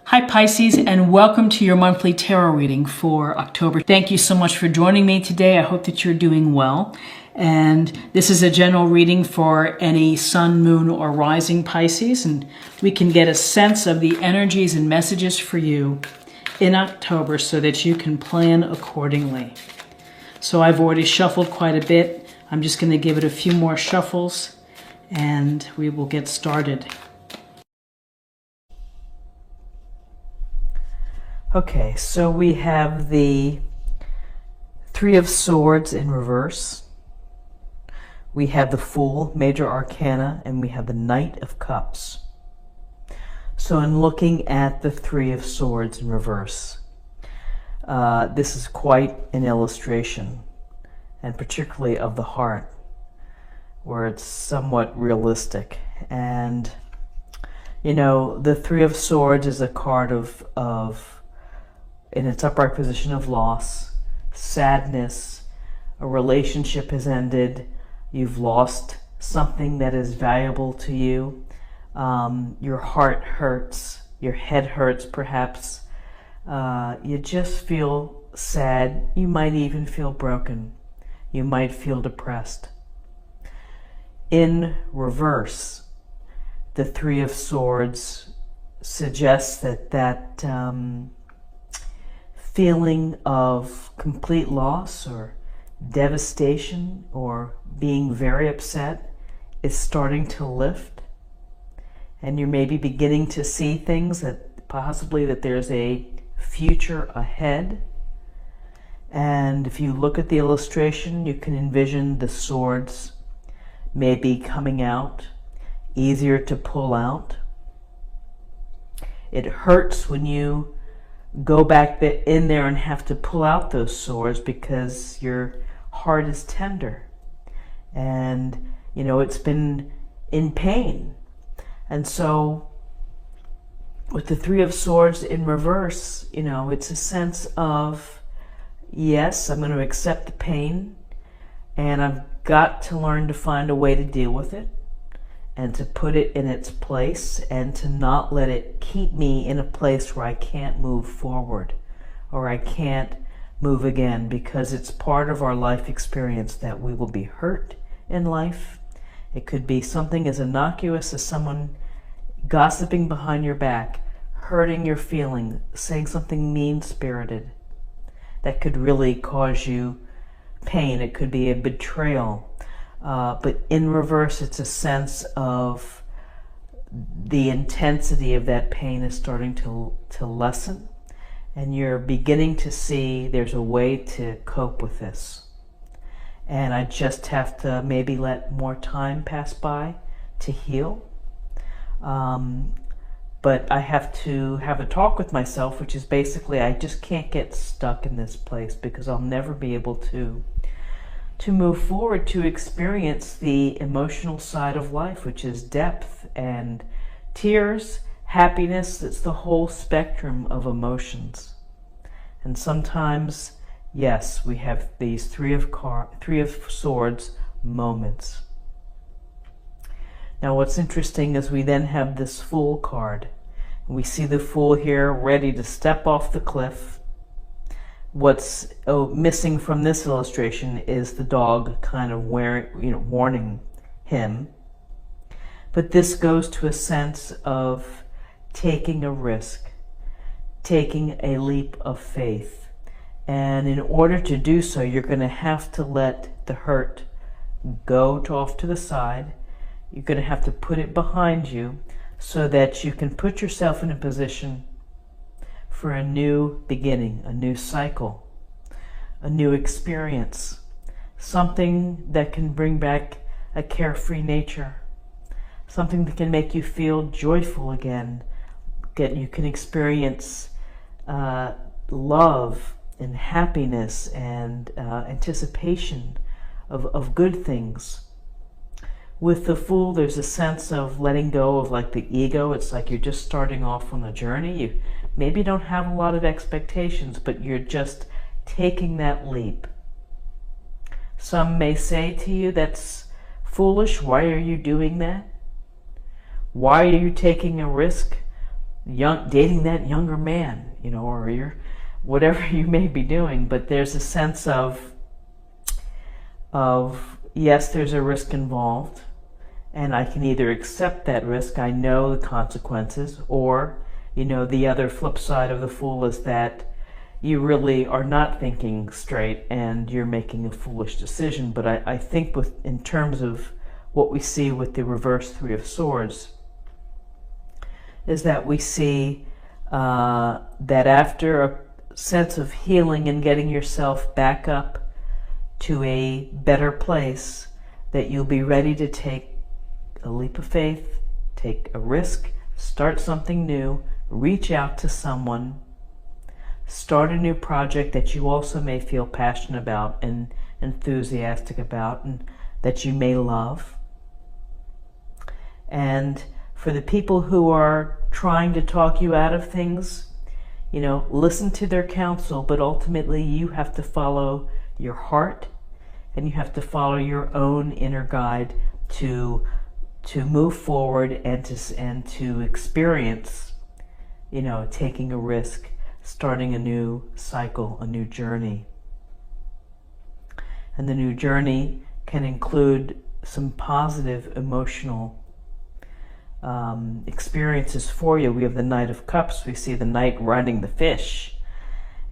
Hi Pisces, and welcome to your monthly tarot reading for October. Thank you so much for joining me today. I hope that you're doing well. And this is a general reading for any sun, moon, or rising Pisces, and we can get a sense of the energies and messages for you in October so that you can plan accordingly. So I've already shuffled quite a bit. I'm just going to give it a few more shuffles and we will get started. Okay, so we have the Three of Swords in reverse. We have the Fool, Major Arcana, and we have the Knight of Cups. So in looking at the Three of Swords in reverse, this is quite an illustration, and particularly of the heart, where it's somewhat realistic. And, you know, the Three of Swords is a card of in its upright position of loss, sadness, a relationship has ended, you've lost something that is valuable to you, your heart hurts, your head hurts perhaps, you just feel sad, you might even feel broken, you might feel depressed. In reverse, the Three of Swords suggests that feeling of complete loss or devastation or being very upset is starting to lift, and you're maybe beginning to see things that possibly that there's a future ahead. And if you look at the illustration, you can envision the swords maybe coming out, easier to pull out. It hurts when you go back in there and have to pull out those swords because your heart is tender and you know it's been in pain. And so with the Three of Swords in reverse, you know, it's a sense of, yes, I'm going to accept the pain and I've got to learn to find a way to deal with it and to put it in its place and to not let it keep me in a place where I can't move forward or I can't move again, because it's part of our life experience that we will be hurt in life. It could be something as innocuous as someone gossiping behind your back, hurting your feelings, saying something mean-spirited that could really cause you pain. It could be a betrayal. But in reverse, it's a sense of the intensity of that pain is starting to lessen, and you're beginning to see there's a way to cope with this. And I just have to maybe let more time pass by to heal. But I have to have a talk with myself, which is basically I just can't get stuck in this place because I'll never be able to move forward, to experience the emotional side of life, which is depth and tears, happiness. It's the whole spectrum of emotions. And sometimes, yes, we have these Three of Swords moments. Now what's interesting is we then have this Fool card. We see the Fool here ready to step off the cliff. What's missing from this illustration is the dog kind of warning him. But this goes to a sense of taking a risk, taking a leap of faith. And in order to do so, you're going to have to let the hurt go off to the side. You're going to have to put it behind you so that you can put yourself in a position for a new beginning, a new cycle, a new experience, something that can bring back a carefree nature, something that can make you feel joyful again. You can experience love and happiness and anticipation of good things. With the Fool, there's a sense of letting go of like the ego. It's like you're just starting off on the journey. You maybe don't have a lot of expectations, but you're just taking that leap. Some may say to you, that's foolish. Why are you doing that? Why are you taking a risk? dating that younger man, or you're whatever you may be doing. But there's a sense of yes, there's a risk involved, and I can either accept that risk, I know the consequences, or the other flip side of the Fool is that you really are not thinking straight and you're making a foolish decision. But I think in terms of what we see with the reverse Three of Swords is that we see that after a sense of healing and getting yourself back up to a better place, that you'll be ready to take a leap of faith, take a risk, start something new, reach out to someone, start a new project that you also may feel passionate about and enthusiastic about, and that you may love. And for the people who are trying to talk you out of things, listen to their counsel, but ultimately you have to follow your heart and you have to follow your own inner guide to move forward and to experience, taking a risk, starting a new cycle, a new journey. And the new journey can include some positive emotional experiences for you. We have the Knight of Cups. We see the knight riding the fish,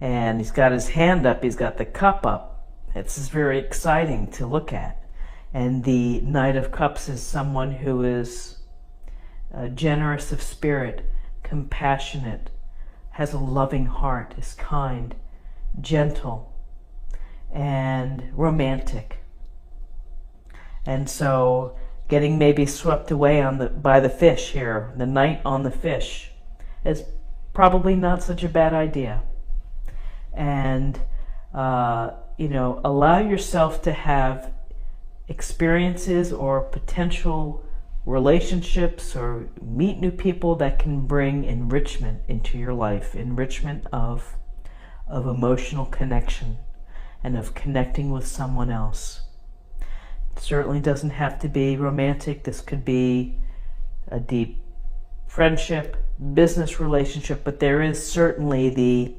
and he's got his hand up, he's got the cup up. It's very exciting to look at. And the Knight of Cups is someone who is generous of spirit, compassionate, has a loving heart, is kind, gentle, and romantic. And so getting maybe swept away by the fish here, the knight on the fish, is probably not such a bad idea. And allow yourself to have experiences or potential relationships or meet new people that can bring enrichment into your life, enrichment of emotional connection and of connecting with someone else. It certainly doesn't have to be romantic. This could be a deep friendship, business relationship, but there is certainly the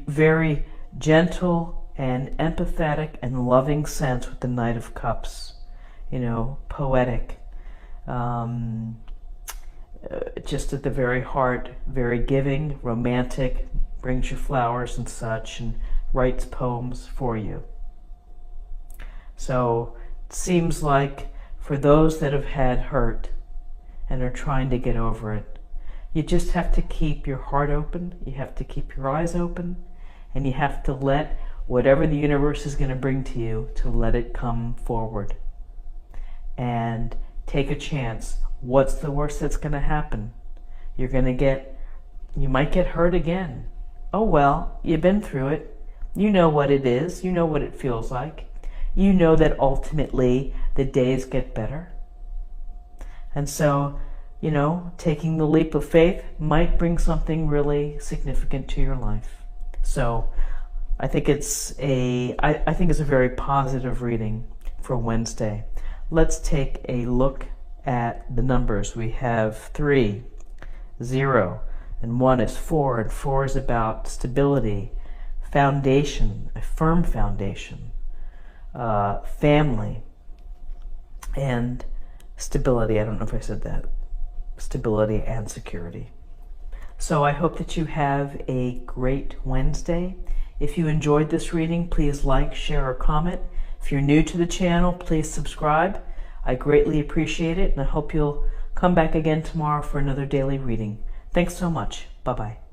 very gentle and empathetic and loving sense with the Knight of Cups, poetic, just at the very heart, very giving, romantic, brings you flowers and such, and writes poems for you. So it seems like for those that have had hurt and are trying to get over it, you just have to keep your heart open, you have to keep your eyes open, and you have to let whatever the universe is going to bring to you, to let it come forward. And take a chance. What's the worst that's going to happen? You might get hurt again. Oh well, you've been through it. You know what it is. You know what it feels like. You know that ultimately the days get better. And so, taking the leap of faith might bring something really significant to your life. So I think it's a very positive reading for Wednesday. Let's take a look at the numbers. We have 3, 0, and 1 is 4, and 4 is about stability, foundation, a firm foundation, family, and stability. I don't know if I said that. Stability and security. So I hope that you have a great Wednesday. If you enjoyed this reading, please like, share, or comment. If you're new to the channel, please subscribe. I greatly appreciate it, and I hope you'll come back again tomorrow for another daily reading. Thanks so much. Bye-bye.